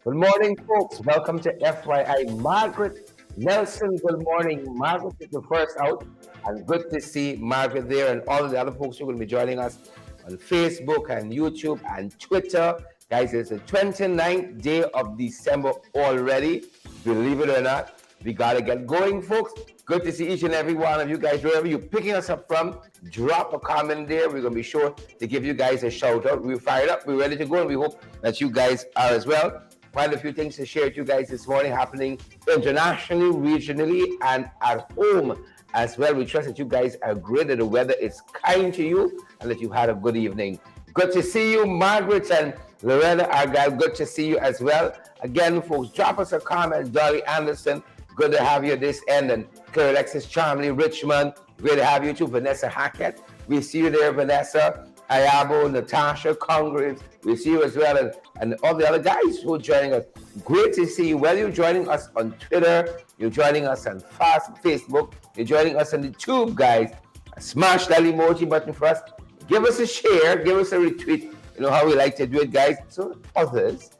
Good morning, folks. Welcome to FYI. Margaret Nelson, good morning. Margaret is the first out, and good to see Margaret there and all of the other folks who will be joining us on Facebook and YouTube and Twitter. Guys, it's the 29th day of December already. Believe it or not, we got to get going, folks. Good to see each and every one of you guys, wherever you're picking us up from. Drop a comment there. We're going to be sure to give you guys a shout out. We're fired up. We're ready to go, and we hope that you guys are as well. Quite a few things to share with you guys this morning happening internationally, regionally, and at home as well. We trust that you guys are great, that the weather is kind to you, and that you've had a good evening. Good to see you, Margaret and Loretta Argyle. Good to see you as well. Again, folks, drop us a comment. Dolly Anderson, good to have you this end. And Claire Alexis Charmley Richmond, great to have you too. Vanessa Hackett, we see you there, Vanessa. Ayabo, Natasha, Congress, we see you as well, and all the other guys who are joining us. Great to see you. Whether you're joining us on Twitter, you're joining us on Facebook, you're joining us on the Tube, guys. Smash that emoji button for us. Give us a share, give us a retweet. You know how we like to do it, guys. So others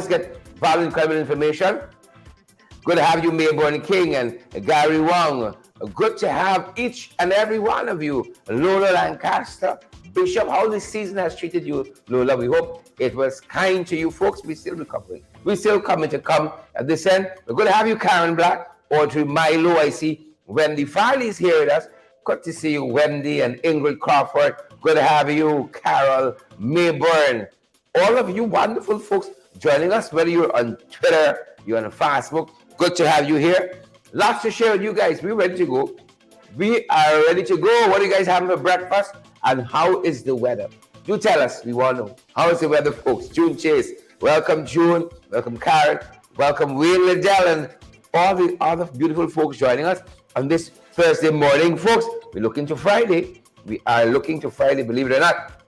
get valuable, incredible information. Good to have you, Mayborn King and Gary Wong. Good to have each and every one of you. Lola Lancaster, Bishop, how this season has treated you, Lola. We hope it was kind to you, folks. We're still recovering. We're still coming to come at this end. We're going to have you, Karen Black, Audrey Milo. I see Wendy Farley's here with us. Good to see you, Wendy and Ingrid Crawford. Good to have you, Carol Mayburn. All of you wonderful folks joining us, whether you're on Twitter, you're on Facebook. Good to have you here. Lots to share with you guys. We're ready to go. We are ready to go. What are you guys having for breakfast? And how is the weather? Do tell us. We want to know. How is the weather, folks? June Chase. Welcome, June. Welcome, Karen. Welcome, Wayne Liddell, and all the other beautiful folks joining us on this Thursday morning, folks. We're looking to Friday. We are looking to Friday, believe it or not.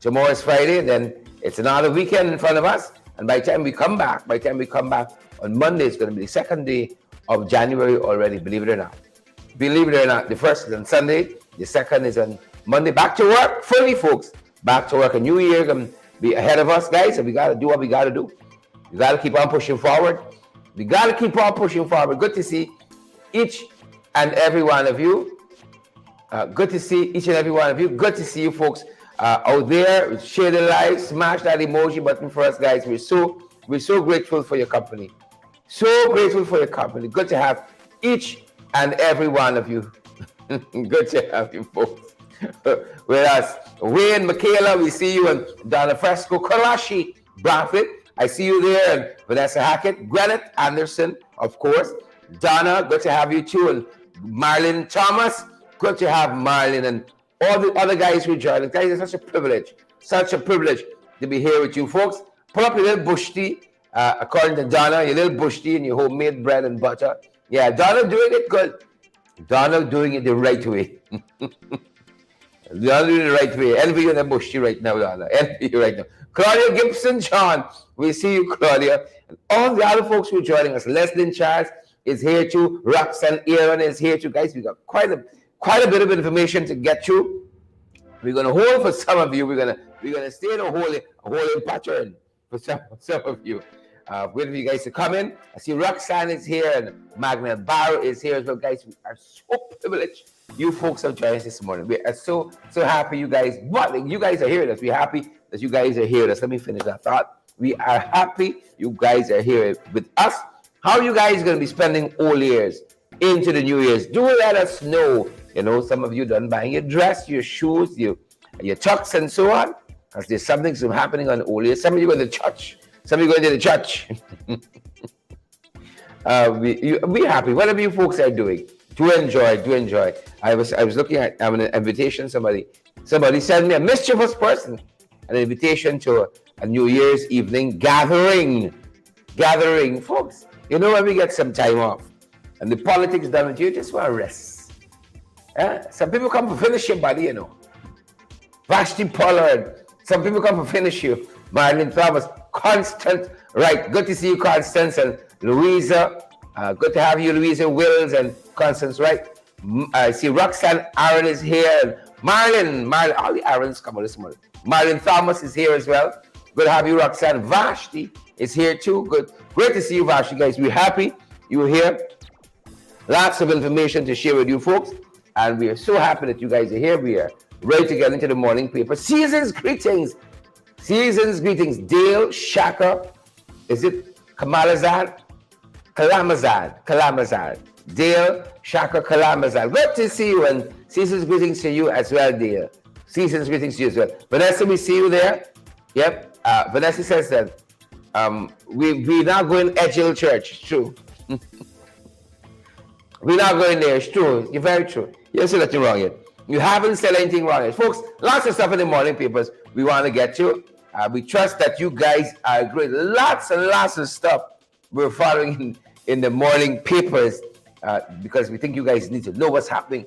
Tomorrow is Friday, then it's another weekend in front of us. And by the time we come back on Monday, it's going to be the second day of January already, believe it or not. Believe it or not, the first is on Sunday, the second is on Monday. Back to work fully, folks. Back to work. A new year can be ahead of us, guys, and we got to do what we got to do. We got to keep on pushing forward. We got to keep on pushing forward. Good to see each and every one of you. Good to see each and every one of you. Good to see you, folks, out there. Share the live. Smash that emoji button for us, guys. We're so grateful for your company. So grateful for your company. Good to have each and every one of you. Good to have you, folks, with us. Wayne, Michaela, we see you, and Donna Fresco, Kalashi, Bradford, I see you there, and Vanessa Hackett, Granite Anderson, of course. Donna, good to have you too, and Marlon Thomas, good to have Marlon, and all the other guys who joined us. Guys, it's such a privilege to be here with you, folks. Pull up your little bush tea, according to Donna, your little bush tea and your homemade bread and butter. Yeah, Donna doing it good. Donna doing it the right way. Donna doing it the right way. Envy you in the bush right now, Donna. Envy you right now. Claudia Gibson, John. We see you, Claudia. And all the other folks who are joining us. Leslie Charles is here too. Roxanne Aaron is here too. Guys, we got quite a bit of information to get through. We're gonna hold for some of you. We're gonna stay in a holding pattern for some of you. Waiting for you guys to come in. I see Roxanne is here and Magna Barrow is here as well. Guys, we are so privileged you folks have joined us this morning. We are so happy you guys. What you guys are here with us. We're happy that you guys are here with us. Let me finish that thought. We are happy you guys are here with us. How are you guys going to be spending all years into the New Year's? Do let us know. You know, some of you done buying your dress, your shoes, your tucks and so on. Because there's something happening on all years. Some of you go to church. Some of you going to the church. Be happy. Whatever you folks are doing, do enjoy. I was looking at an invitation. Somebody sent me, a mischievous person, an invitation to a New Year's evening gathering. Folks, you know, when we get some time off and the politics done with you, just want to rest. Some people come to finish your body, you know. Vashti Pollard. Some people come to finish you. Marlene Thomas. Constance, right? Good to see you, Constance, and Louisa. Good to have you, Louisa Wills and Constance, right? I see Roxanne Aaron is here. And Marlon, all the Aarons come on this morning. Marlene Thomas is here as well. Good to have you, Roxanne. Vashti is here too. Good. Great to see you, Vashti, guys. We're happy you're here. Lots of information to share with you folks. And we are so happy that you guys are here. We are ready to get into the morning paper. Season's greetings. Season's greetings. Dale, Shaka. Is it Kamalazad? Kalamazad. Dale, Shaka, Kalamazad. Good to see you, and season's greetings to you as well, Dale. Season's greetings to you as well. Vanessa, we see you there. Yep. Vanessa says that we're not going Edgell Church. It's true. We're not going there. It's true. You're very true. You haven't said nothing wrong yet. You haven't said anything wrong yet. Folks, lots of stuff in the morning papers we want to get to. We trust that you guys are great. Lots and lots of stuff we're following in the morning papers because we think you guys need to know what's happening,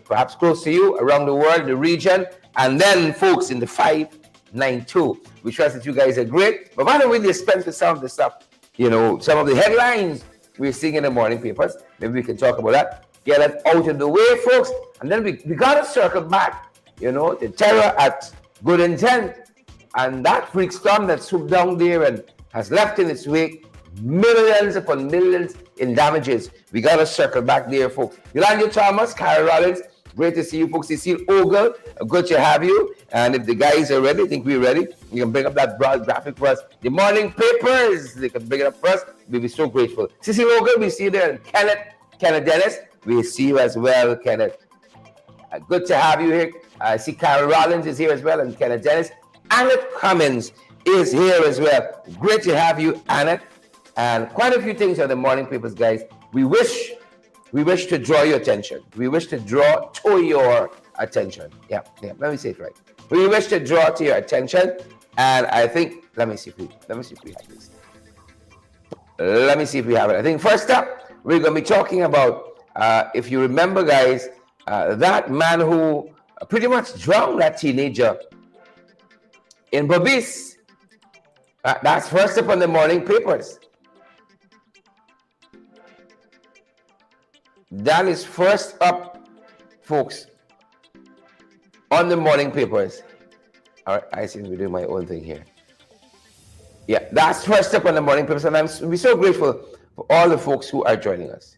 perhaps close to you, around the world, the region, and then folks in the 592. We trust that you guys are great, but why don't we dispense with some of the stuff, some of the headlines we're seeing in the morning papers. Maybe we can talk about that, get that out of the way, folks, and then we got to circle back, the terror at Good Intent, and that freak storm that swooped down there and has left in its wake millions upon millions in damages. We got to circle back there, folks. Yolanda Thomas, Carol Rollins, great to see you, folks. Cecile Ogle, good to have you. And if the guys are ready, I think we're ready. You can bring up that broad graphic for us. The morning papers, they can bring it up for us. We'll be so grateful. Cecile Ogle, we see you there. And Kenneth Dennis, we see you as well, Kenneth. Good to have you here. I see Carol Rollins is here as well, and Kenneth Dennis. Annette Cummins is here as well. Great to have you, Annette. And quite a few things on the morning papers, guys. We wish to draw your attention. We wish to draw to your attention. Yeah. Let me say it right. We wish to draw to your attention, and I think let me see if we have this. Let me see if we have it. I think first up, we're going to be talking about, if you remember, guys, that man who pretty much drowned that teenager in Berbice. That's first up on the morning papers. That is first up, folks, on the morning papers. All right, I seem to be doing my own thing here. Yeah, that's first up on the morning papers, and we're so grateful for all the folks who are joining us.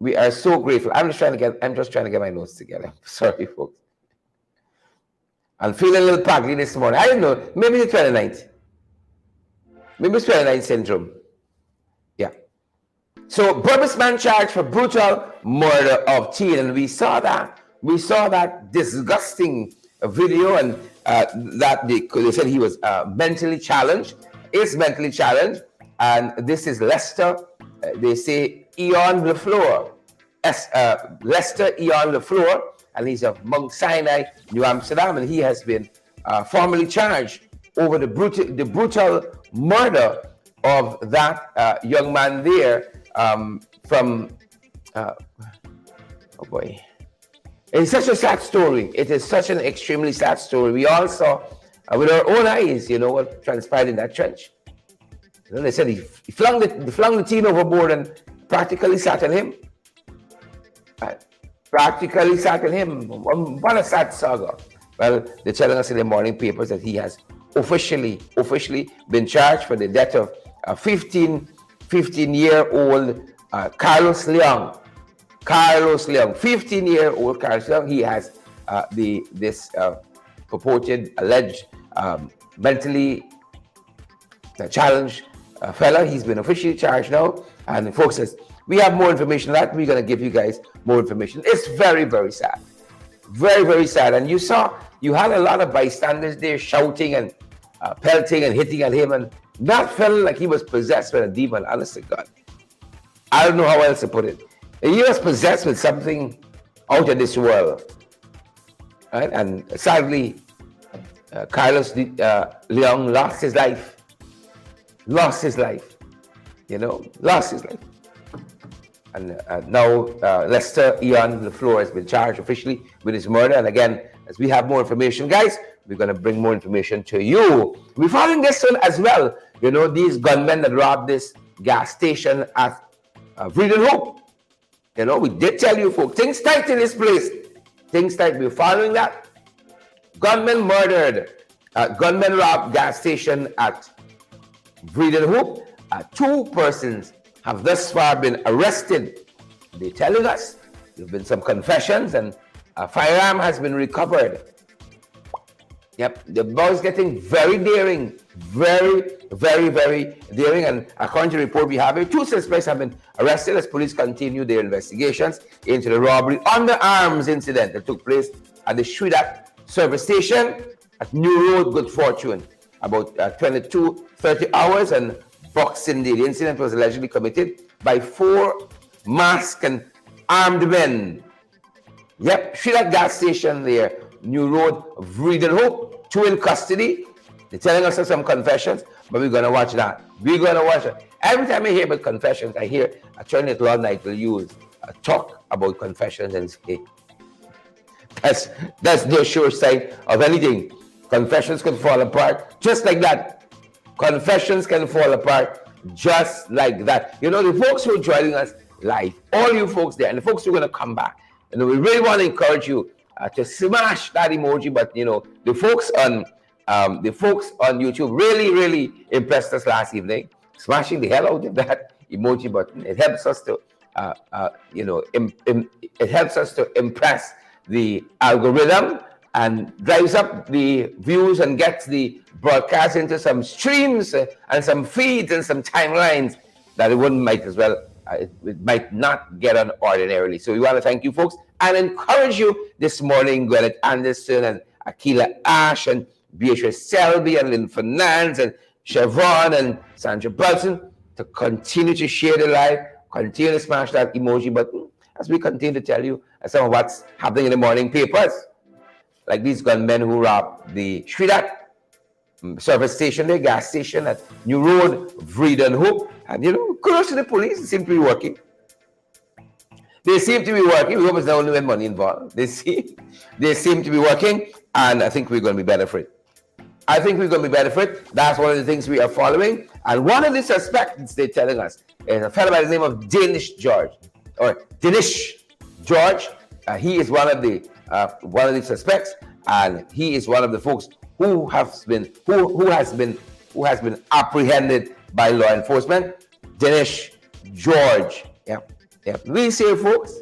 We are so grateful. I'm just trying to get my notes together. Sorry, folks. I'm feeling a little puggy this morning. I don't know. Maybe the 29th. Maybe it's 29th syndrome. Yeah. So, Berbice man charged for brutal murder of teen, and we saw that disgusting video, and that they said he was mentally challenged. Is mentally challenged, and this is Lester. They say Eon LaFleur, Lester Eon LaFleur, and he's of Mount Sinai, New Amsterdam, and he has been formally charged over the brutal murder of that young man there from, oh boy. It's such a sad story. It is such an extremely sad story. We all saw with our own eyes, what transpired in that trench. They said he flung the teen overboard and practically sat on him. Practically sat on him. What a sad saga. Well, they're telling us in the morning papers that he has officially been charged for the death of a 15-year-old Carlos Leong. 15-year-old Carlos Leong. He has this purported, alleged, mentally challenged fella. He's been officially charged now, and folks says we have more information on that. We're going to give you guys more information. It's very, very sad. Very, very sad. And you had a lot of bystanders there shouting and pelting and hitting at him, and that felt like he was possessed with a demon, honest to God. I don't know how else to put it. He was possessed with something out of this world. Right? And sadly, Carlos Leong lost his life. Lost his life. And now Lester Eon LaFleur has been charged officially with his murder. And again, as we have more information, guys, we're going to bring more information to you. We're following this one as well. These gunmen that robbed this gas station at Freedom Hope. We did tell you, folks, things tight in this place. Things tight. We're following that. Gunmen murdered Gunmen robbed gas station at Breeden. 2 persons have thus far been arrested. They're telling us there have been some confessions and a firearm has been recovered. Yep, the boys getting very daring, very daring. And according to the report we have here, 2 suspects have been arrested as police continue their investigations into the robbery underarms incident that took place at the Joyride service station at New Road, Good Fortune, about 22:30 hours and Boxing Day. The incident was allegedly committed by 4 masked and armed men. Yep, Joyride gas station there, New Road, Breeden. 2 in custody. They're telling us some confessions, but we're going to watch that. We're going to watch it. Every time I hear about confessions, I hear Attorney at Law Night will use a talk about confessions and say, that's no sure sign of anything. Confessions can fall apart just like that. Confessions can fall apart just like that. You know, the folks who are joining us live, all you folks there, and the folks who are going to come back, you know, we really want to encourage you to smash that emoji button. You know, the folks on YouTube really impressed us last evening, smashing the hell out of that emoji button. It helps us to it helps us to impress the algorithm and drives up the views and gets the broadcast into some streams and some feeds and some timelines that it might as well it might not get on ordinarily. So we want to thank you folks and encourage you this morning, Gwyneth Anderson and Akila Ash and Beatrice Selby and Lynn Fernandez and Chevron and Sandra Budson to continue to share the live, continue to smash that emoji button as we continue to tell you some of what's happening in the morning papers. Like these gunmen who robbed the Joyride service station, the gas station at New Road, Breeden. And you know, kudos to the police, they seem to be working. They seem to be working. We hope it's not only when money involved. They seem to be working, and I think we're going to be better for it. I think we're going to be better for it. That's one of the things we are following. And one of the suspects they're telling us is a fellow by the name of Dinesh George. He is one of the suspects, and he is one of the folks who has been apprehended by law enforcement. Dinesh George. We say, folks,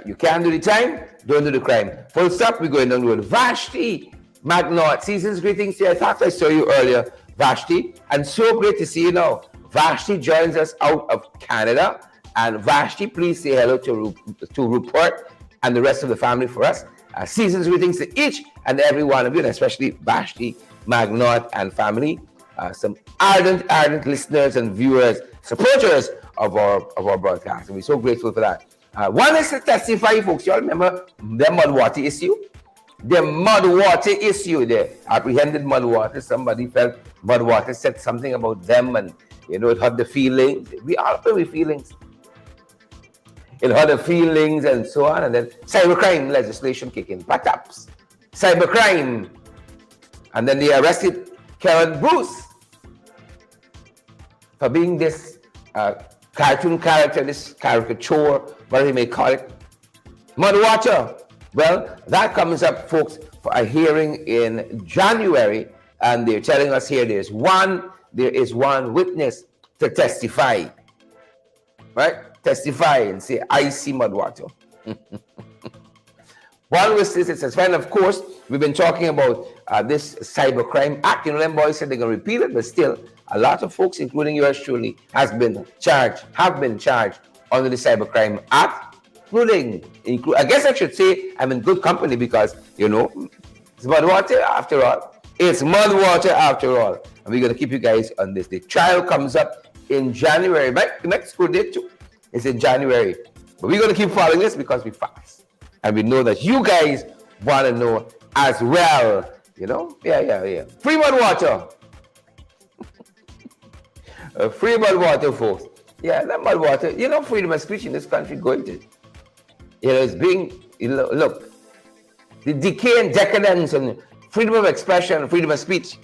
you can't do the time, don't do the crime. Full stop. We're going down the road. Vashti Magnot, season's greetings to you. I thought I saw you earlier, Vashti, and so great to see you now. Vashti joins us out of Canada, and Vashti, please say hello to Rupert and the rest of the family for us. Season's greetings to each and every one of you, and especially Vashti Magnot and family. Some ardent listeners and viewers, supporters of our broadcast, and we're so grateful for that. One is to testify, folks. You all remember the mud water issue? The mud water issue, the apprehended mud water. Somebody felt mud water said something about them, and you know, it hurt the feelings. We all play with feelings. It hurt the feelings and so on, and then cybercrime legislation kicking, perhaps cybercrime, and then they arrested Karen Bruce for being this cartoon character, this caricature, whatever you may call it, mud water. Well, that comes up, folks, for a hearing in January, and they're telling us here there is one witness to testify, right? Testify and say, I see mud water. One witness, it says, and of course, we've been talking about this Cybercrime Act. You know, them boys said they're going to repeal it, but still, a lot of folks, including yours truly, have been charged under the Cybercrime Act, I guess I should say I'm in good company because, you know, it's mud water after all. It's mud water after all. And we're going to keep you guys on this. The trial comes up in January. The next school date too is in January. But we're going to keep following this because we fast. And we know that you guys want to know as well. You know? Yeah. Free mud water. Free mud water, folks. Yeah, that mud water. You know, freedom of speech in this country going to, you know, it's being, you know, look, the decay and decadence and freedom of expression and freedom of speech,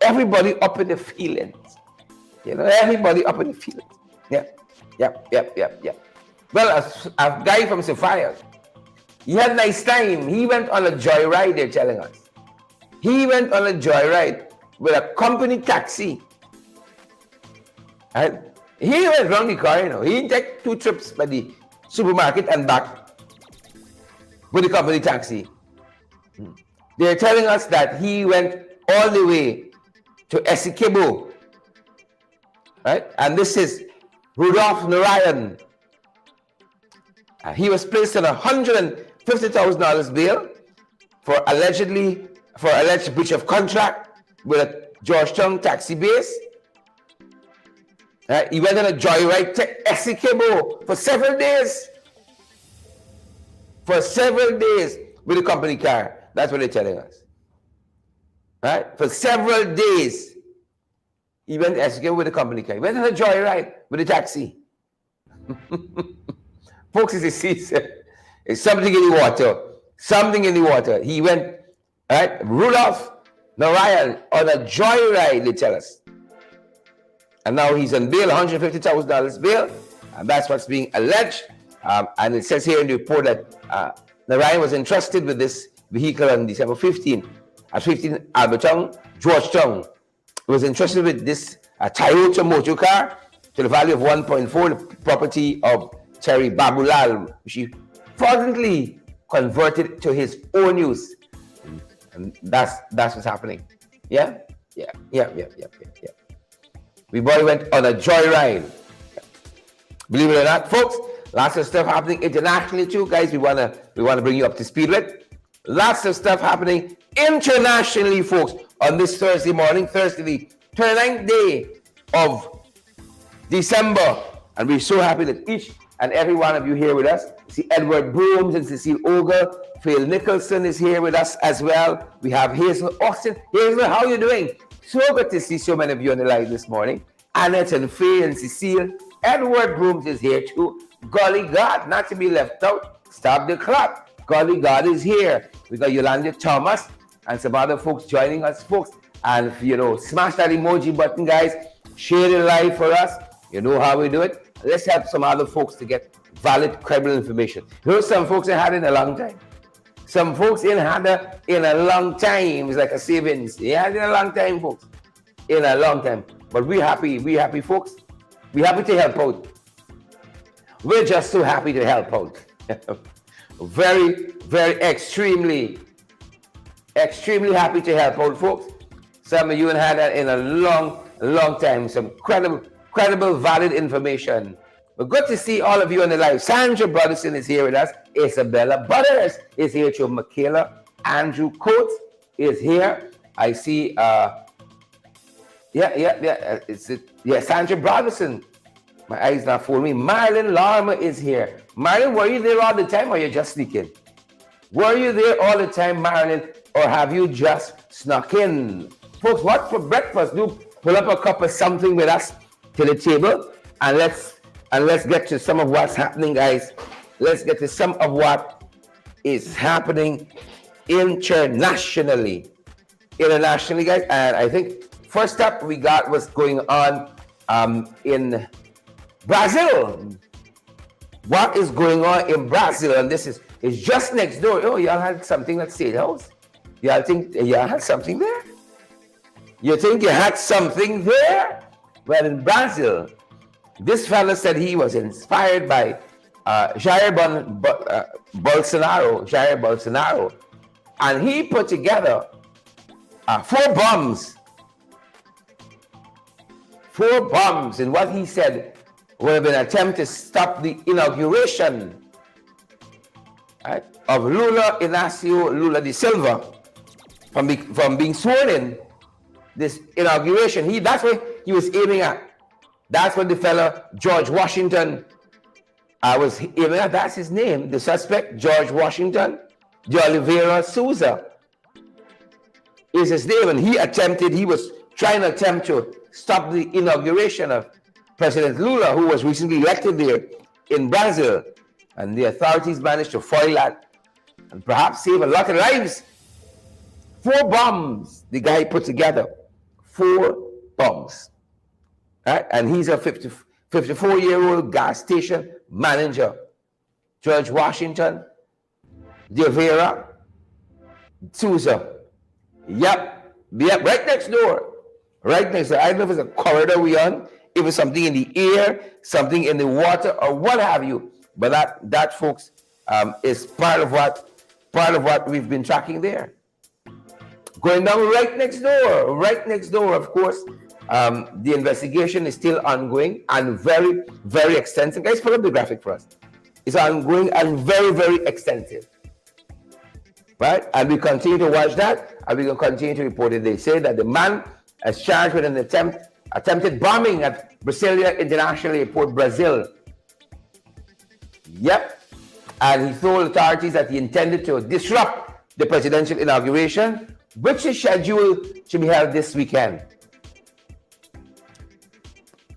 everybody up in the feelings. You know, everybody up in the feelings. Yeah. Well, a guy from Sophia, he had a nice time. He went on a joyride, they're telling us. He went on a joyride with a company taxi. And he went around the car, He didn't take 2 trips by the supermarket and back with the company taxi. They're telling us that he went all the way to Essequibo, right? And this is Rudolph Narayan. He was placed on $150,000 bail for alleged breach of contract with a Georgetown taxi base. He went on a joyride to Essequibo for several days. For several days with a company car. That's what they're telling us. Right? For several days, he went to Essequibo with a company car. He went on a joyride with a taxi. Folks, it's a season. It's something in the water. Something in the water. He went, right? Rudolph Narayan on a joyride, they tell us. And now he's on bail, $150,000 bail. And that's what's being alleged. And it says here in the report that Narayan was entrusted with this vehicle on December 15 at 15 Albertown, Georgetown. He was entrusted with this Toyota motor car to the value of 1.4, the property of Terry Babulal, which he fraudulently converted to his own use. And that's what's happening. Yeah. We boy went on a joyride. Believe it or not, folks, lots of stuff happening internationally too, guys. We wanna bring you up to speed with. Lots of stuff happening internationally, folks, on this Thursday morning, Thursday, the 29th day of December. And we're so happy that each and every one of you here with us. See Edward Brooms and Cecile Ogle. Phil Nicholson is here with us as well. We have Hazel Austin. Hazel, how are you doing? So good to see so many of you on the live this morning. Annette and Faye and Cecile. Edward Brooms is here too. Golly God, not to be left out. Stop the clock. Golly God is here. We got Yolanda Thomas and some other folks joining us, folks. And, smash that emoji button, guys. Share the live for us. You know how we do it. Let's help some other folks to get valid, credible information. Some folks ain't had it in a long time. Some folks ain't had it in a long time. It's like a savings. They had it in a long time, folks. In a long time. But we're happy, folks. We're happy to help out. We're just so happy to help out. Very, very extremely happy to help out, folks. Some of you ain't had that in a long time. Some credible, valid information. But good to see all of you on the live. Sandra Brotherson is here with us. Isabella Butters is here too. Michaela Andrew Coates is here. I see, Sandra Brotherson. My eyes not fooling me. Marilyn Larmer is here. Marilyn, were you there all the time or you just sneaking? Were you there all the time, Marilyn, or have you just snuck in? Folks, what for breakfast? Do pull up a cup of something with us to the table and let's get to some of what's happening, guys. Let's get to some of what is happening internationally, guys. And I think first up we got what's going on in Brazil. What is going on in Brazil? And this is just next door. Oh, y'all had something at State House? Y'all think y'all had something there? You think you had something there? Well, in Brazil, this fellow said he was inspired by Jair Bolsonaro, and he put together 4 bombs. 4 bombs in what he said would have been an attempt to stop the inauguration, right, of Lula Inácio Lula da Silva from being sworn in. This inauguration, that's what he was aiming at. That's what the fellow George Washington was aiming at. That's his name, the suspect, George Washington de Oliveira Souza is his name. And he was trying to attempt to stop the inauguration of President Lula, who was recently elected there in Brazil. And the authorities managed to foil that and perhaps save a lot of lives. 4 bombs the guy put together. 4 bombs. Right? And he's a 54-year-old gas station manager. George Washington de Oliveira Souza. Yep, right next door. Right next door. I don't know if it's a corridor we on, if it's something in the air, something in the water, or what have you. But that folks, is part of what we've been tracking there. Going down right next door, of course. The investigation is still ongoing and very, very extensive. Guys, put up the graphic for us. It's ongoing and very, very extensive. Right? And we continue to watch that, and we will continue to report it. They say that the man is charged with an attempted bombing at Brasilia International Airport, Brazil. Yep. And he told authorities that he intended to disrupt the presidential inauguration, which is scheduled to be held this weekend.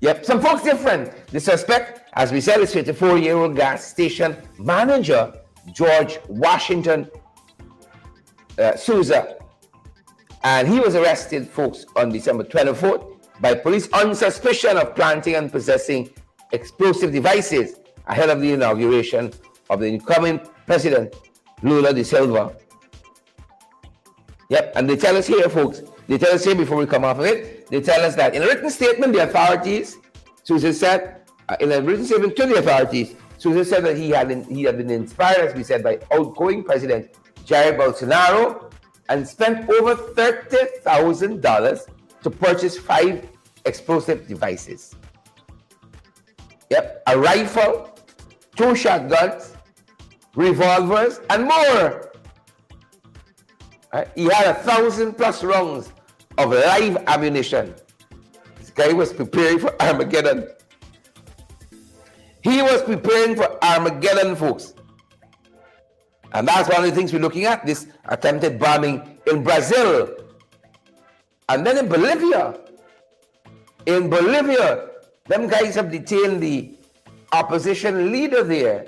Yep, some folks different. The suspect, as we said, is 54-year-old gas station manager George Washington Souza. And he was arrested, folks, on December 24th by police on suspicion of planting and possessing explosive devices ahead of the inauguration of the incoming president, Lula da Silva. Yep, and they tell us here, folks, they tell us here before we come off of it, they tell us that in a written statement, the authorities, Souza said, in a written statement to the authorities, Souza said that he had been inspired, as we said, by outgoing President Jair Bolsonaro and spent over $30,000 to purchase 5 explosive devices. Yep, a rifle, 2 shotguns, revolvers, and more. Right? He had 1,000+ rounds of live ammunition. This guy was preparing for Armageddon. He was preparing for Armageddon, folks. And that's one of the things we're looking at, this attempted bombing in Brazil. And then in Bolivia. In Bolivia, them guys have detained the opposition leader there.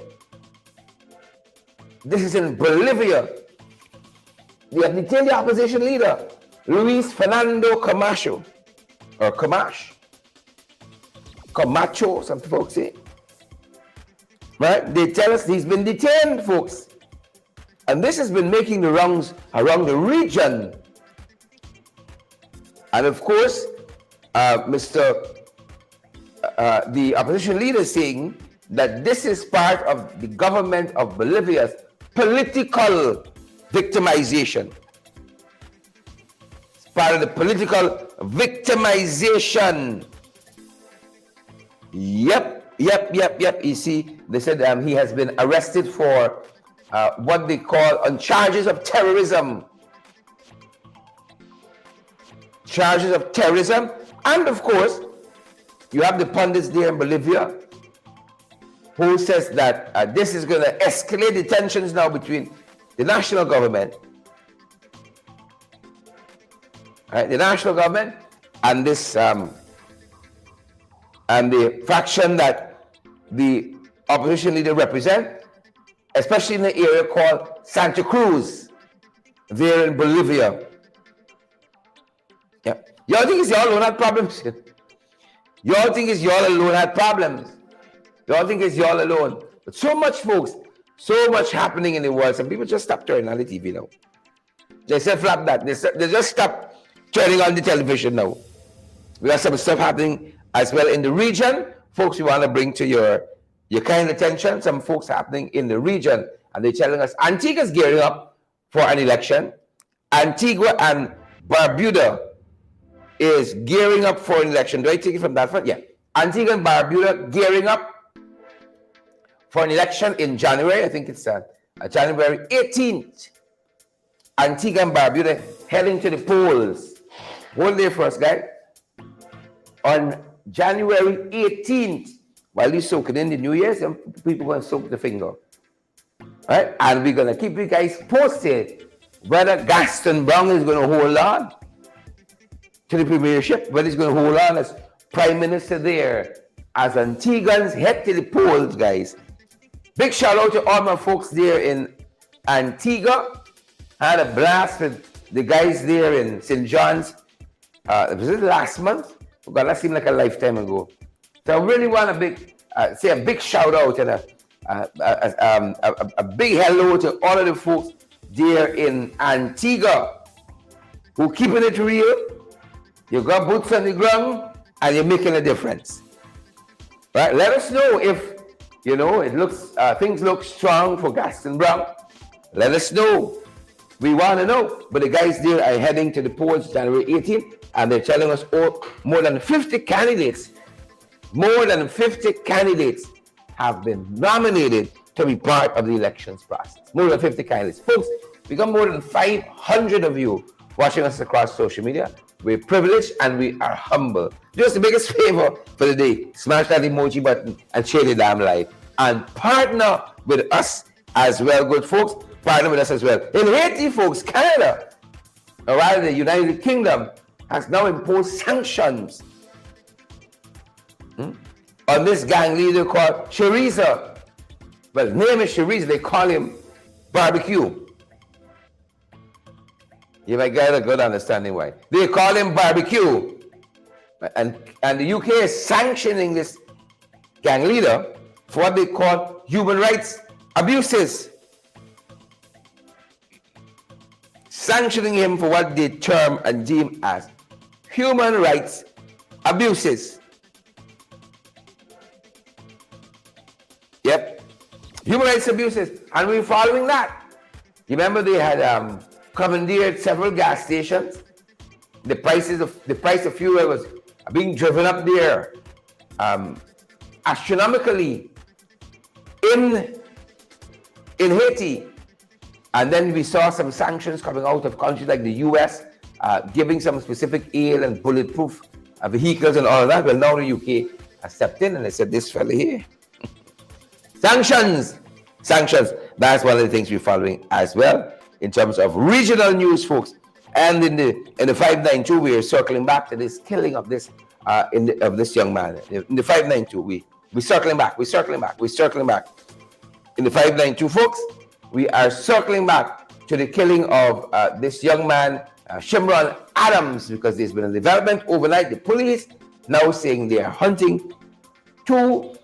This is in Bolivia. They have detained the opposition leader, Luis Fernando Camacho, or Camacho, some folks say. Right? They tell us he's been detained, folks. And this has been making the rounds around the region. And of course, the opposition leader is saying that this is part of the government of Bolivia's political victimization. It's part of the political victimization. Yep. You see, they said he has been arrested for what they call on charges of terrorism. Charges of terrorism. And of course, you have the pundits there in Bolivia who says that this is going to escalate the tensions now between the national government, right, the national government, and this and the faction that the opposition leader represent, especially in the area called Santa Cruz, there in Bolivia. Yeah, y'all think it's y'all alone had problems? Y'all think it's y'all alone had problems? Y'all think it's y'all alone? But so much, folks. So much happening in the world. Some people just stop turning on the TV now. They say flap that. They just stop turning on the television now. We got some stuff happening as well in the region. Folks, we want to bring to your kind attention some folks happening in the region. And they're telling us Antigua's gearing up for an election. Antigua and Barbuda is gearing up for an election. Do I take it from that one? Yeah. Antigua and Barbuda gearing up for an election in January. I think it's January 18th. Antigua and Barbuda heading to the polls. Hold there for us, guys. On January 18th, while you're soaking in the New Year, some people are going to soak the finger. Right? And we're going to keep you guys posted whether Gaston Brown is going to hold on to the premiership, whether he's going to hold on as prime minister there, as Antiguans head to the polls, guys. Big shout out to all my folks there in Antigua. I had a blast with the guys there in St. John's. Was it last month? Oh God, that seemed like a lifetime ago. So I really want to say a big shout out and a big hello to all of the folks there in Antigua. who keeping it real. You got boots on the ground and you're making a difference. Right? Let us know if it looks things look strong for Gaston Brown. Let us know. We want to know. But the guys there are heading to the polls January 18th, and they're telling us more than 50 candidates have been nominated to be part of the elections process. More than 50 candidates. Folks, we got more than 500 of you watching us across social media. We're privileged and we are humble. Do us the biggest favor for the day. Smash that emoji button and share the damn live. And partner with us as well, good folks. Partner with us as well. In Haiti, folks, Canada, or rather the United Kingdom, has now imposed sanctions on this gang leader called Shariza. Well, his name is Shariza. They call him Barbecue. You might get a good understanding why. They call him Barbecue. And the UK is sanctioning this gang leader for what they call human rights abuses. Sanctioning him for what they term and deem as human rights abuses. Yep. Human rights abuses. And we're following that. You remember they had commandeered several gas stations. The price of fuel was being driven up there astronomically in Haiti. And then we saw some sanctions coming out of countries like the US, giving some specific aid and bulletproof vehicles and all of that. Well, now the UK has stepped in and they said, this fella here. Sanctions. That's one of the things we're following as well in terms of regional news, folks. And in the 592, we are circling back to this killing of this of this young man. In the 592, we're circling back. In the 592, folks, we are circling back to the killing of this young man, Shimron Adams, because there's been a development overnight. The police now saying they are hunting two.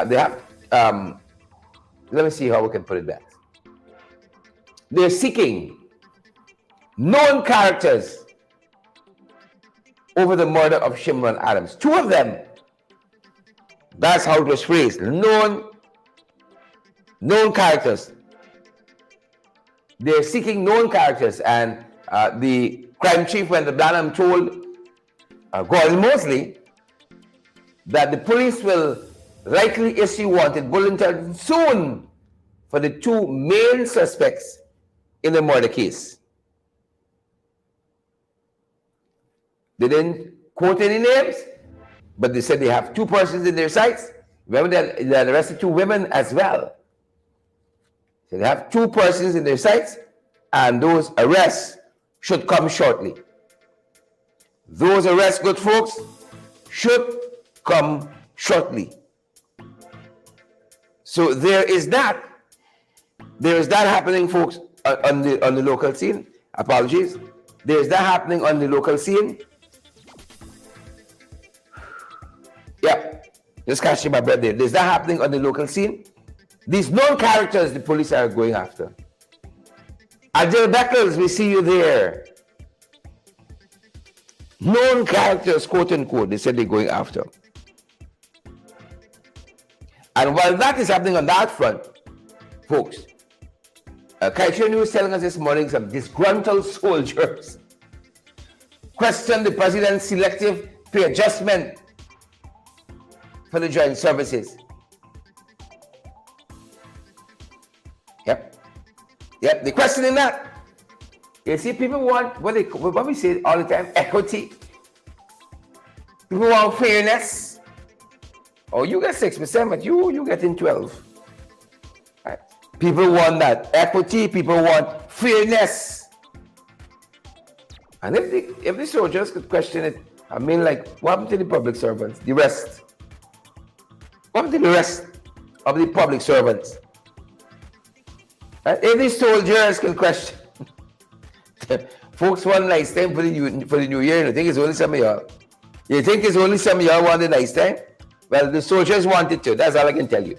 They have. Let me see how we can put it back. They're seeking known characters over the murder of Shimron Adams. Two of them. That's how it was phrased. Known characters. They're seeking known characters, and the crime chief went to Blanham told Gordon Mosley that the police will likely issue wanted bulletin soon for the two main suspects in the murder case. They didn't quote any names, but they said they have two persons in their sights. Remember they had arrested two women as well. So they have two persons in their sights, and those arrests should come shortly. Those arrests, good folks, should come shortly. So there is that happening, folks, on the local scene. Apologies. There's that happening on the local scene. Yeah, just catching my breath there. There's that happening on the local scene. These known characters the police are going after. Adil Beckles, we see you there. Known characters, quote unquote, they said they're going after. And while that is happening on that front, folks, Haitian News telling us this morning some disgruntled soldiers question the president's selective pay adjustment for the joint services. Yep, they're questioning that. You see, people want what we say all the time, equity. People want fairness. Oh, you get 6%, but you get in 12. Right. People want that equity. People want fairness. And if the soldiers could question it, I mean, like, what happened to the public servants? The rest. What happened to the rest of the public servants? Right? If the soldiers can question, folks want nice time for the new year. You think it's only some of y'all? You think it's only some of y'all want a nice time? Well, the soldiers wanted to. That's all I can tell you.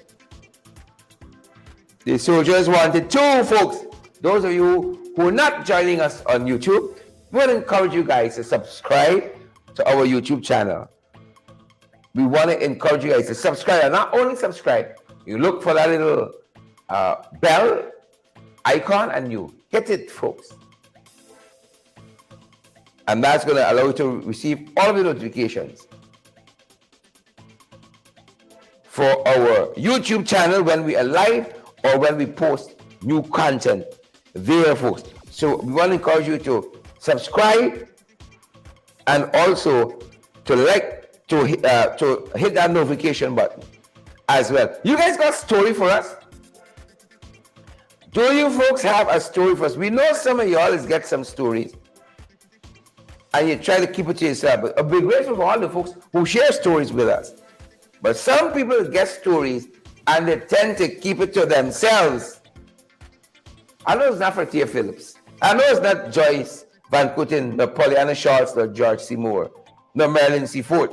The soldiers wanted to, folks. Those of you who are not joining us on YouTube, We want to encourage you guys to subscribe to our YouTube channel. We want to encourage you guys to subscribe, and not only subscribe, you look for that little bell icon and you hit it, folks. And that's going to allow you to receive all of the notifications for our YouTube channel when we are live or when we post new content there, folks. So we want to encourage you to subscribe and also to hit that notification button as well. You guys got a story for us? Do you folks have a story for us? We know some of y'all get some stories and you try to keep it to yourself. But I'll be grateful for all the folks who share stories with us. But some people get stories and they tend to keep it to themselves. I know it's not for Tia Phillips. I know it's not Joyce Van Kooten, no Pollyanna Schultz, no George Seymour, no Marilyn C. Ford.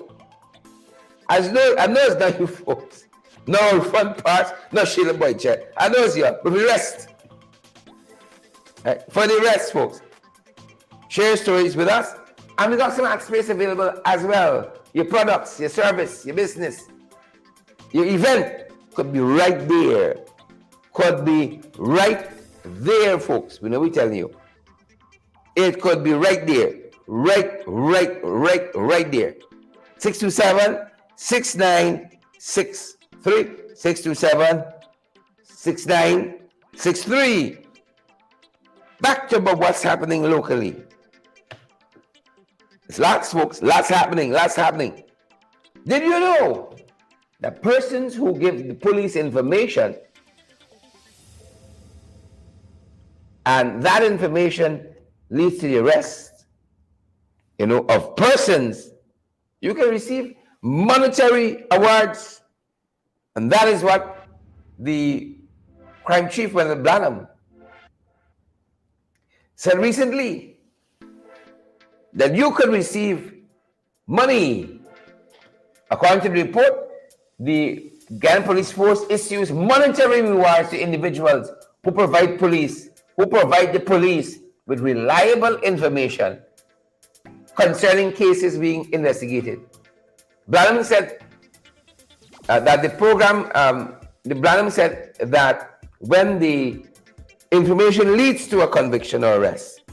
I know it's not you folks. No front parts, no Sheila Boychet. I know it's you, but the rest. Right? For the rest, folks, share stories with us. And we got some ad space available as well. Your products, your service, your business, your event could be right there. Could be right there, folks. We know we're telling you. It could be right there. Right there. 627-6963. 627-6963. Back to about what's happening locally. It's lots, folks. Lots happening. Did you know that persons who give the police information and that information leads to the arrest, of persons, you can receive monetary awards. And that is what the crime chief, Wendell Branham, said recently, that you could receive money. According to the report, the Ghana Police Force issues monetary rewards to individuals who provide the police with reliable information concerning cases being investigated. Branham said that the program, Branham said that when the information leads to a conviction or arrest,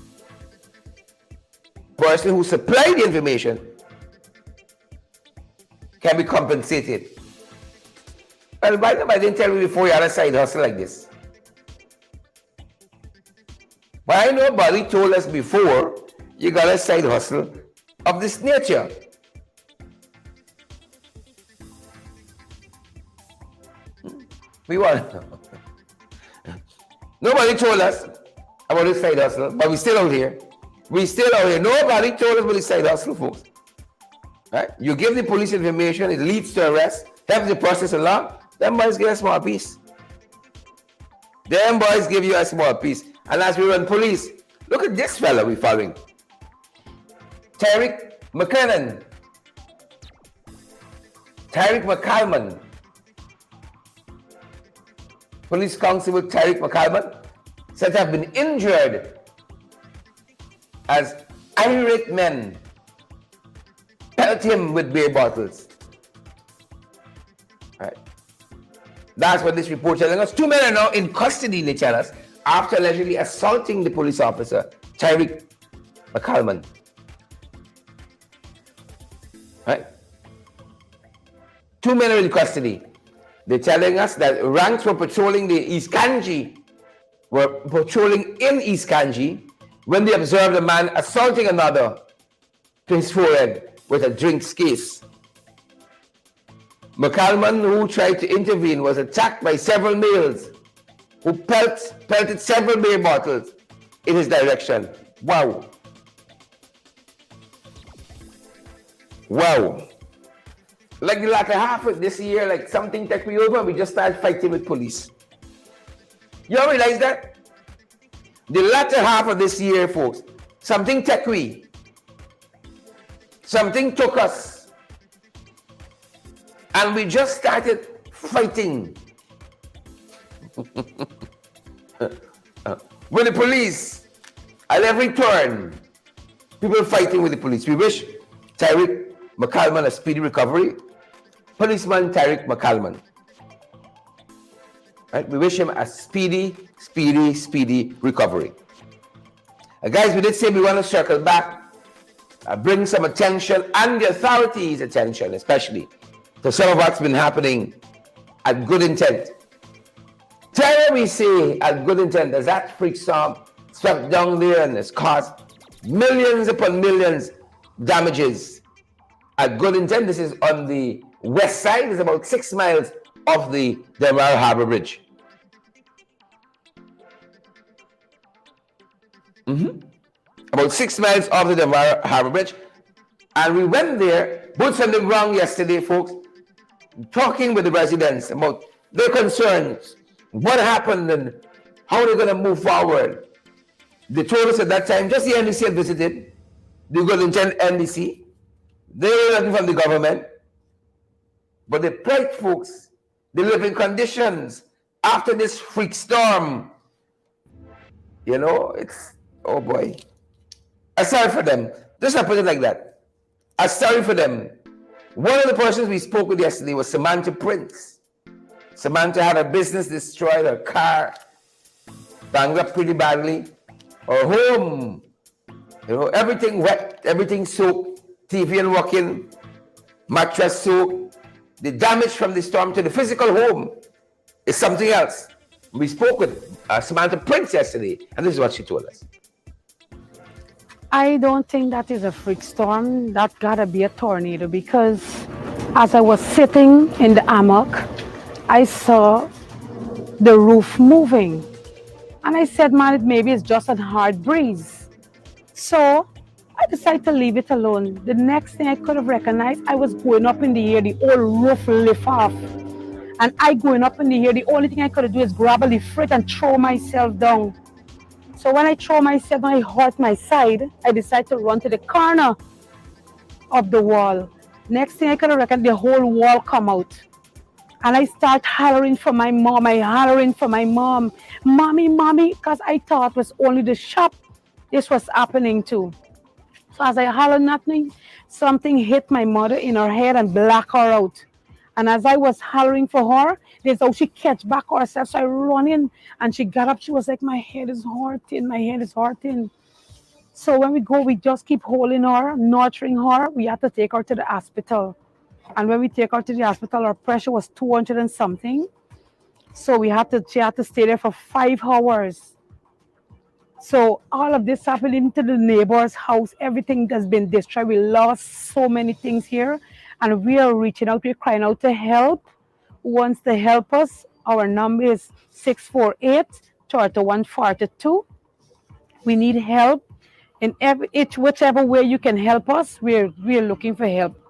person who supplied the information can be compensated. Well, by the way, I didn't tell you before you had a side hustle like this. But I know Bali told us before you got a side hustle of this nature. We want to know. Nobody told us about this side hustle, but we're still out here. Nobody told us about this side hustle, folks. Right? You give the police information, it leads to arrest, helps the process along, them boys get a small piece. Them boys give you a small piece. And as we run police, look at this fella we're following. Tyreek McCalman. Police Constable Tyreek McCalman said to have been injured as irate men pelt him with beer bottles. Right. That's what this report telling us. 2 men are now in custody, they tell us, after allegedly assaulting the police officer, Tyreek McCalman. Right? 2 men are in custody. They're telling us that ranks were patrolling in East Kanji when they observed a man assaulting another to his forehead with a drinks case. McCalman, who tried to intervene, was attacked by several males who pelted several beer bottles in his direction. Wow. Like the latter half of this year, like something took me over, we just started fighting with police. You all realize that? The latter half of this year, folks, something took we. Something took us. And we just started fighting. With the police at every turn. People fighting with the police. We wish Tyreek McCalman a speedy recovery. Policeman Tyreek McCalman. Right? We wish him a speedy recovery. Guys, we did say we want to circle back, bring some attention and the authorities' attention, especially to some of what's been happening at Good Intent. Terror, we say, at Good Intent, as that freak storm swept down there and has caused millions upon millions damages at Good Intent. This is on the west side. It's about 6 miles off the Delmar Harbor Bridge. About 6 miles off the Delmar Harbor Bridge. And we went there, boots on the ground yesterday, folks, talking with the residents about their concerns, what happened and how they're going to move forward. They told us at that time, just the NDC had visited, the Good Intent NDC. They were nothing from the government. But the bright folks, they live in conditions after this freak storm. You know, it's, oh boy. I'm sorry for them. Just I put it like that. I'm sorry for them. One of the persons we spoke with yesterday was Samantha Prince. Samantha had her business destroyed, her car banged up pretty badly, her home, you know, everything wet, everything soaked, TV and walking, mattress soaked. The damage from the storm to the physical home is something else. We spoke with Samantha Prince yesterday, and this is what she told us. I don't think that is a freak storm. That gotta be a tornado, because as I was sitting in the hammock, I saw the roof moving. And I said, man, maybe it's just a hard breeze. So I decided to leave it alone. The next thing I could have recognized, I was going up in the air, the whole roof lift off. And I going up in the air, the only thing I could do is grab a lift and throw myself down. So when I throw myself and I hurt my side, I decided to run to the corner of the wall. Next thing I could have reckoned, the whole wall come out. And I start hollering for my mom. Mommy, mommy, because I thought it was only the shop this was happening to. So as I hollered nothing, something hit my mother in her head and blacked her out. And as I was hollering for her, there's how she catch back herself. So I run in and she got up. She was like, my head is hurting. So when we go, we just keep holding her, nurturing her. We had to take her to the hospital. And when we take her to the hospital, her pressure was 200 and something. So she had to stay there for 5 hours. So all of this happening to the neighbor's house, everything has been destroyed. We lost so many things here, and we are reaching out, we're crying out to help. Who wants to help us? Our number is 648-3142. We need help in whichever way you can help us. We're looking for help.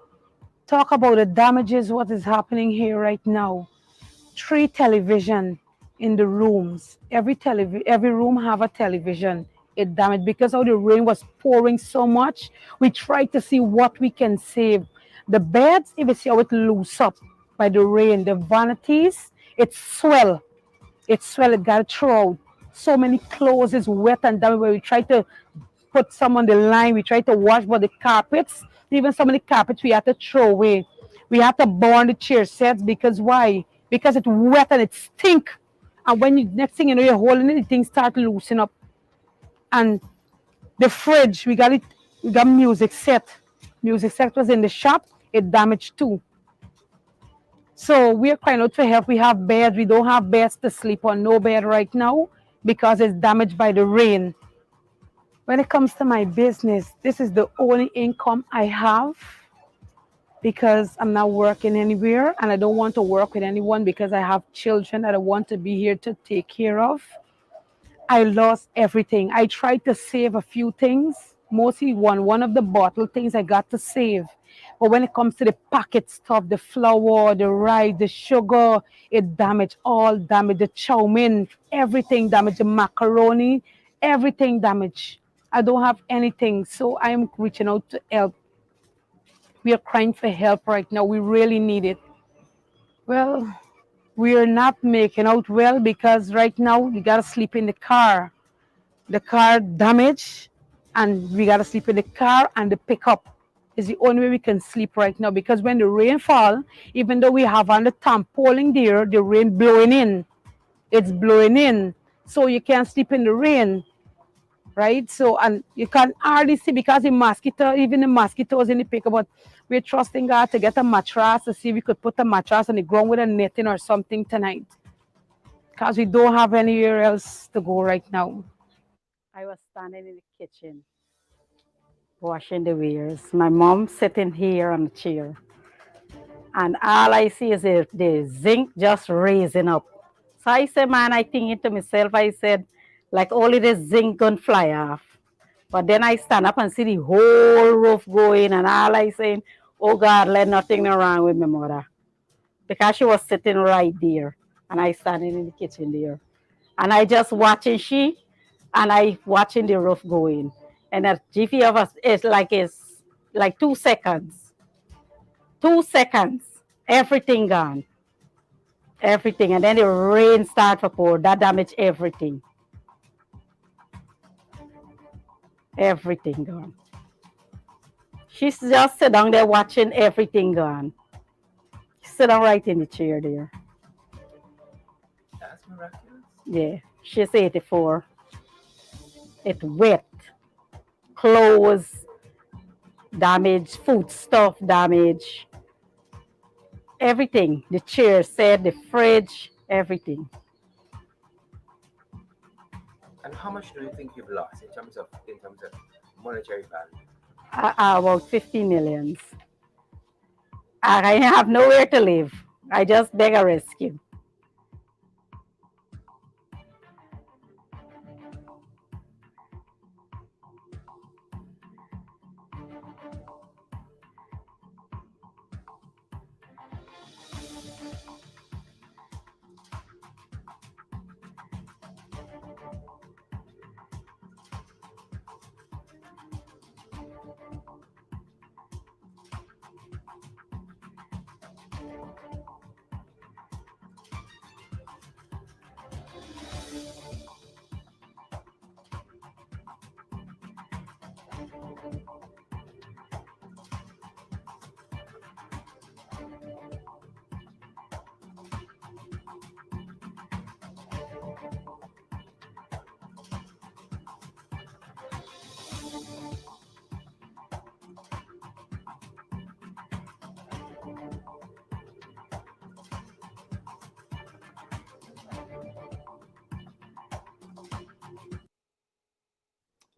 Talk about the damages, what is happening here right now. 3 television in the rooms. Every room have a television. It damaged because of the rain was pouring so much. We tried to see what we can save. The beds, if you see how it loose up by the rain, the vanities, it swell. It got thrown out. So many clothes is wet and damaged. Where we tried to put some on the line, we tried to wash, but the carpets, even some of the carpets we had to throw away. We had to burn the chair sets because why? Because it's wet and it stink. And when next thing you know, you're holding it, things start loosening up. And the fridge, we got music set. Music set was in the shop, it damaged too. So we're crying out for help. We have beds, we don't have beds to sleep on, no bed right now because it's damaged by the rain. When it comes to my business, this is the only income I have because I'm not working anywhere and I don't want to work with anyone because I have children that I want to be here to take care of. I lost everything. I tried to save a few things, mostly one of the bottle things I got to save. But when it comes to the packet stuff, the flour, the rice, the sugar, it damaged, the chow mein, everything damaged, the macaroni, everything damaged. I don't have anything, so I am reaching out to help. We are crying for help right now. We really need it. Well, we are not making out well because right now you gotta sleep in the car. The car damaged and we gotta sleep in the car and the pickup. Is the only way we can sleep right now, because when the rain fall, even though we have on the tarpaulin there, the rain blowing in. It's blowing in, so you can't sleep in the rain, right? So, and you can hardly see because even the mosquitoes in the pickup. But we're trusting God to get a mattress to see if we could put a mattress on the ground with a netting or something tonight, because we don't have anywhere else to go right now. I was standing in the kitchen washing the wares. My mom sitting here on the chair. And all I see is the zinc just raising up. So I said, man, I thinking to myself, I said, like only the zinc gonna fly off. But then I stand up and see the whole roof going, and all I saying, oh God, let nothing wrong with my mother. Because she was sitting right there, and I standing in the kitchen there. And I just watching and I watching the roof going. And that GP of us is like 2 seconds. 2 seconds. Everything gone. Everything. And then the rain start to pour. That damaged everything. Everything gone. She's just sit down there watching everything gone. Sit down right in the chair there. That's miraculous. Yeah. She's 84. It's wet. Clothes damage, food stuff damage. Everything. The chair set, the fridge, everything. And how much do you think you've lost in terms of monetary value? About 50 millions. I have nowhere to live. I just beg a rescue.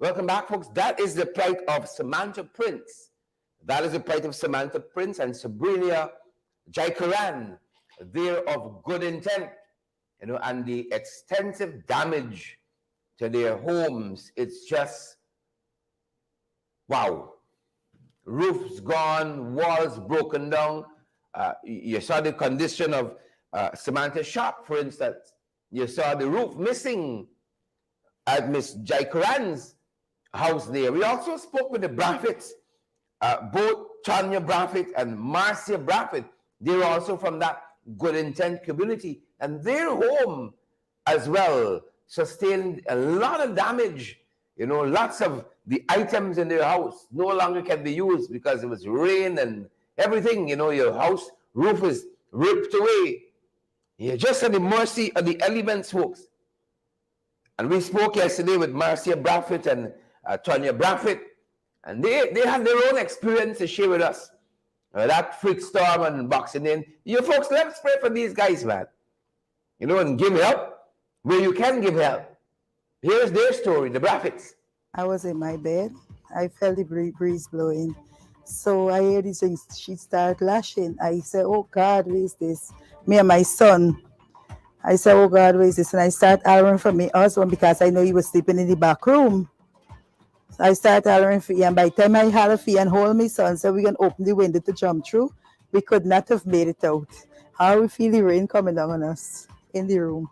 Welcome back, folks. That is the plight of Samantha Prince. That is the plight of Samantha Prince and Sabrina Jaikaran. They're of good intent, and the extensive damage to their homes. It's just, wow. Roofs gone, walls broken down. You saw the condition of Samantha's shop, for instance. You saw the roof missing at Miss Jaikaran's house there. We also spoke with the Braffits, both Tanya Braffit and Marcia Braffit. They're also from that good intent community, and their home as well sustained a lot of damage. Lots of the items in their house no longer can be used because it was rain and everything. Your house roof is ripped away. You're just at the mercy of the elements, folks. And we spoke yesterday with Marcia Braffit and Tanya Braffit, and they had their own experience to share with us. That freak storm and Boxing Day. You folks, let's pray for these guys, man. And give help where you can give help. Here's their story, the Braffits. I was in my bed. I felt the breeze blowing. So I heard these things. She started lashing. I said, oh God, where is this? Me and my son. I said, oh God, where is this? And I started hollering for my husband because I know he was sleeping in the back room. So I started hollering for him. And by the time I hollered for him and hold my son, so we can open the window to jump through, we could not have made it out. How we feel the rain coming down on us in the room.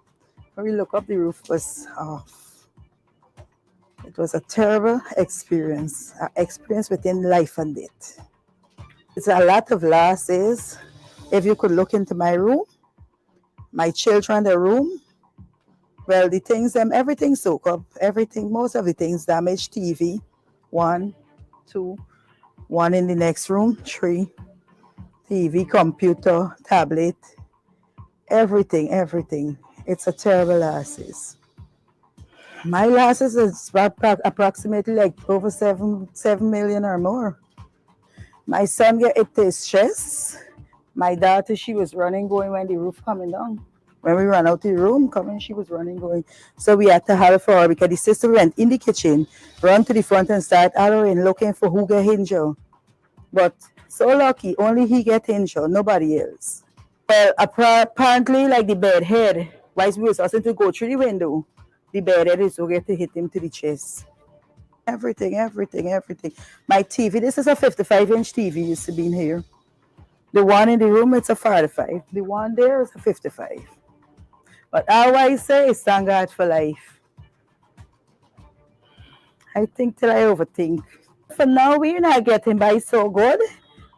When we look up, the roof was off. It was a terrible experience, an experience within life and death. It's a lot of losses. If you could look into my room, my children, the room, well, the things, everything soak up, everything, most of the things damaged, TV, 1, 2, one in the next room, 3, TV, computer, tablet, everything, everything. It's a terrible losses. My losses is approximately like over 7 million or more. My son get hit his chest. My daughter, she was running, going when the roof coming down. When we ran out the room, coming, she was running, going. So we had to have for her because the sister went in the kitchen, run to the front and start hollering, looking for who get injured. But so lucky, only he get injured, nobody else. Well, apparently, like the bed head, whilst we was asking to go through the window, the bed head is to get to hit him to the chest. Everything, everything, everything. My TV, this is a 55-inch TV used to be in here. The one in the room, it's a 45. The one there is a 55. But all I say is thank God for life. I think till I overthink. For now, we're not getting by so good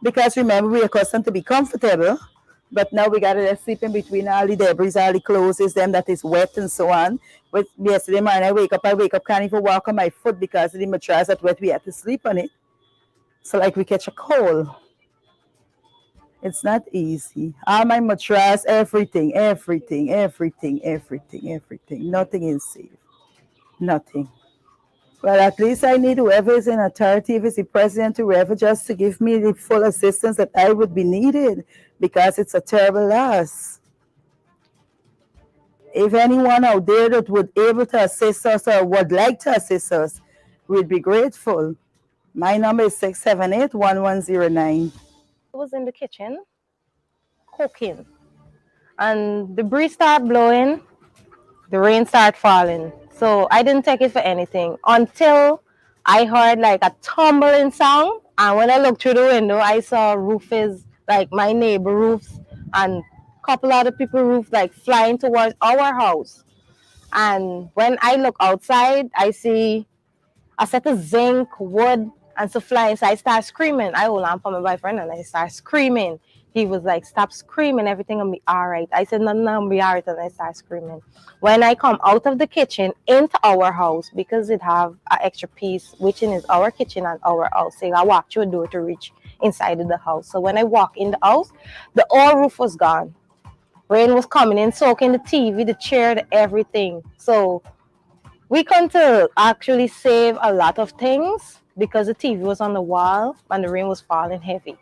because remember, we're accustomed to be comfortable. But now we got to sleep in between all the debris, all the clothes, them that is wet and so on. But yesterday morning, I wake up, can't even walk on my foot because the mattress that wet, we had to sleep on it. So like we catch a cold. It's not easy. All my mattress, everything, everything, everything, everything, everything. Nothing is safe. Nothing. Well, at least I need whoever is in authority, if it's the president, whoever, just to give me the full assistance that I would be needed because it's a terrible loss. If anyone out there that would able to assist us or would like to assist us, we'd be grateful. My number is 678-1109. I was in the kitchen cooking, and the breeze started blowing, the rain started falling. So I didn't take it for anything until I heard like a tumbling sound. And when I looked through the window, I saw roofs, like my neighbor roofs, and a couple other people roofs like flying towards our house. And when I look outside, I see a set of zinc, wood, and so flying. So I start screaming. I hold on for my boyfriend and I start screaming. He was like, stop screaming, everything will be all right. I said, no, I'll be all right, and I start screaming. When I come out of the kitchen into our house, because it have an extra piece, which is our kitchen and our house, so I walk through a door to reach inside of the house. So when I walk in the house, the whole roof was gone. Rain was coming in, soaking the TV, the chair, the everything. So we come to actually save a lot of things because the TV was on the wall and the rain was falling heavy.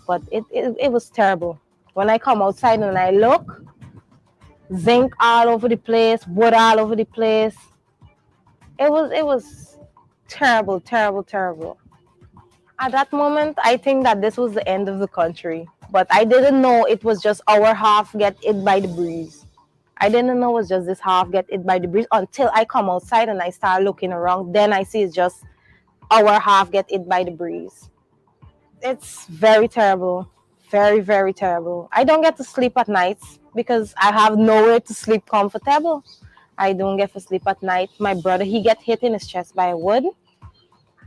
But it was terrible. When I come outside and I look, zinc all over the place, wood all over the place. It was terrible, terrible, terrible. At that moment, I think that this was the end of the country. But I didn't know it was just our half get hit by the breeze. I didn't know it was just this half get hit by the breeze until I come outside and I start looking around. Then I see it's just our half get hit by the breeze. It's very terrible. Very, very terrible. I don't get to sleep at nights because I have nowhere to sleep comfortable. I don't get to sleep at night. My brother, he get hit in his chest by a wood.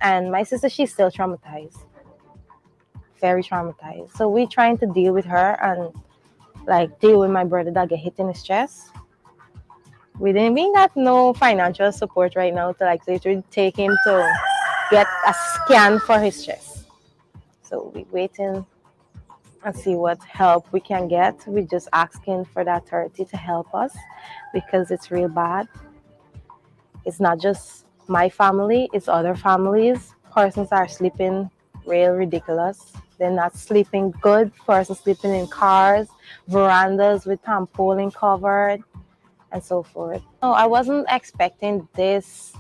And my sister, she's still traumatized. Very traumatized. So we're trying to deal with her and like deal with my brother that get hit in his chest. We got no financial support right now to like literally take him to get a scan for his chest. So we're waiting and see what help we can get. We're just asking for the authority to help us because it's real bad. It's not just my family, it's other families. Persons are sleeping real ridiculous. They're not sleeping good. Persons sleeping in cars, verandas with tarpaulin covered, and so forth. No, I wasn't expecting this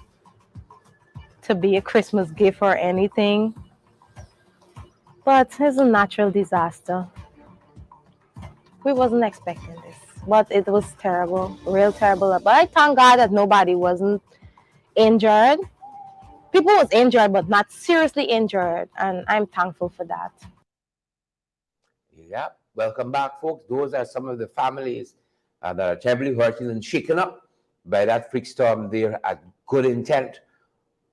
to be a Christmas gift or anything. But it's a natural disaster. We wasn't expecting this, but it was terrible, real terrible. But I thank God that nobody wasn't injured. People was injured, but not seriously injured, and I'm thankful for that. Yeah, welcome back, folks. Those are some of the families that are terribly hurted and shaken up by that freak storm there at Good Intent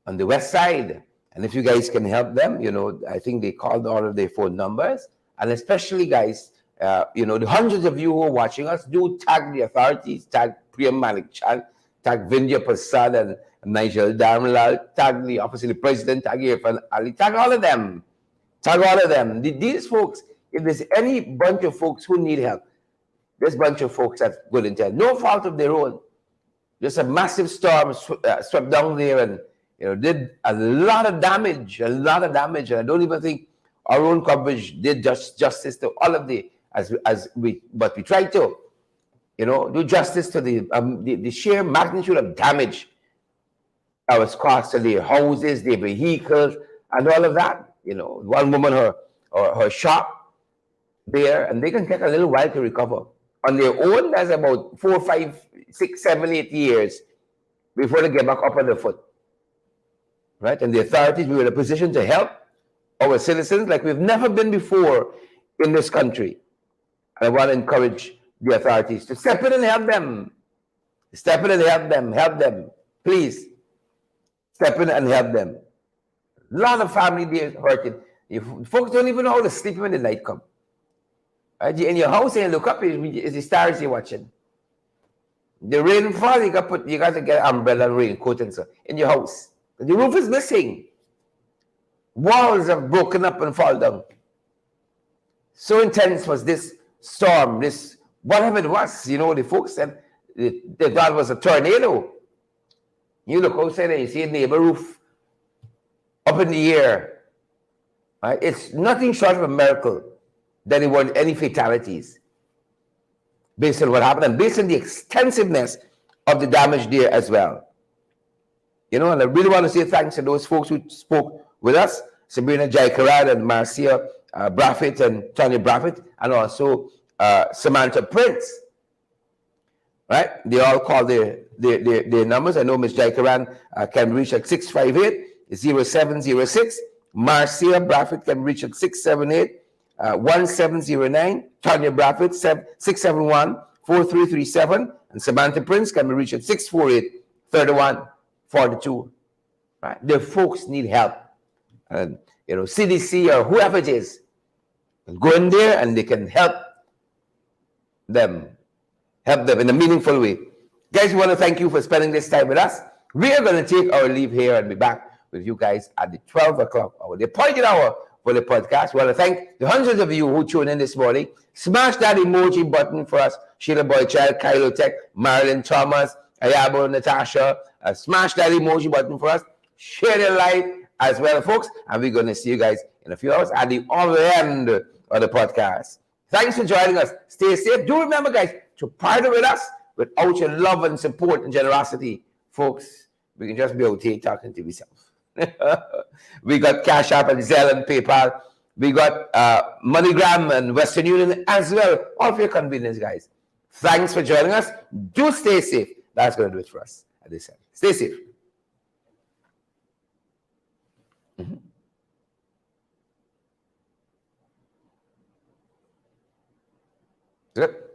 on the west side. And if you guys can help them, I think they called all of their phone numbers. And especially, guys, the hundreds of you who are watching us, do tag the authorities, tag Priyam Malik Chan, tag Vindhya Prasad and Nigel Darmlal, tag the Office of the President, tag Irfan Ali, tag all of them. Tag all of them. These folks, if there's any bunch of folks who need help, this bunch of folks have good intent. No fault of their own. Just a massive storm swept down there and did a lot of damage, And I don't even think our own coverage did justice to all of but we tried to, do justice to the sheer magnitude of damage that was caused to their houses, their vehicles, and all of that. One woman, her shop there, and they can take a little while to recover. On their own, that's about 4, 5, 6, 7, 8 years before they get back up on their foot. Right? And the authorities, we were in a position to help our citizens like we've never been before in this country. And I want to encourage the authorities to step in and help them. Step in and help them. Help them. Please. Step in and help them. A lot of family there hurting. Folks don't even know how to sleep when the night comes. Right? In your house, and you look up, it's the stars you're watching. The rain falls, you got to get an umbrella and raincoat and so in your house. The roof is missing. Walls have broken up and fall down. So intense was this storm, this whatever it was. The folks said they thought it was a tornado. You look outside and you see a neighbor roof up in the air. Right? It's nothing short of a miracle that there weren't any fatalities based on what happened and based on the extensiveness of the damage there as well. And I really want to say thanks to those folks who spoke with us, Sabrina Joyride and Marcia Braffett and Tanya Braffett, and also Samantha Prince. Right? They all called their numbers. I know Ms. Joyride can reach at 658-0706. Marcia Braffett can reach at 678-1709. Tanya Braffett, 671-4337. And Samantha Prince can be reached at 648-3142. Right? The folks need help. And, CDC or whoever it is, go in there and they can help them in a meaningful way. Guys, we want to thank you for spending this time with us. We are going to take our leave here and be back with you guys at the 12 o'clock hour, the appointed hour for the podcast. We want to thank the hundreds of you who tuned in this morning. Smash that emoji button for us. Sheila Boychild, Kylo Tech, Marilyn Thomas, Ayabo, Natasha. Smash that emoji button for us. Share the light as well, folks. And we're going to see you guys in a few hours at the other end of the podcast. Thanks for joining us. Stay safe. Do remember, guys, to partner with us. Without your love and support and generosity, folks, we can just be out here talking to ourselves. We got Cash App and Zelle and PayPal. We got MoneyGram and Western Union as well. All for your convenience, guys. Thanks for joining us. Do stay safe. That's going to do it for us at this end. Stay safe. Good.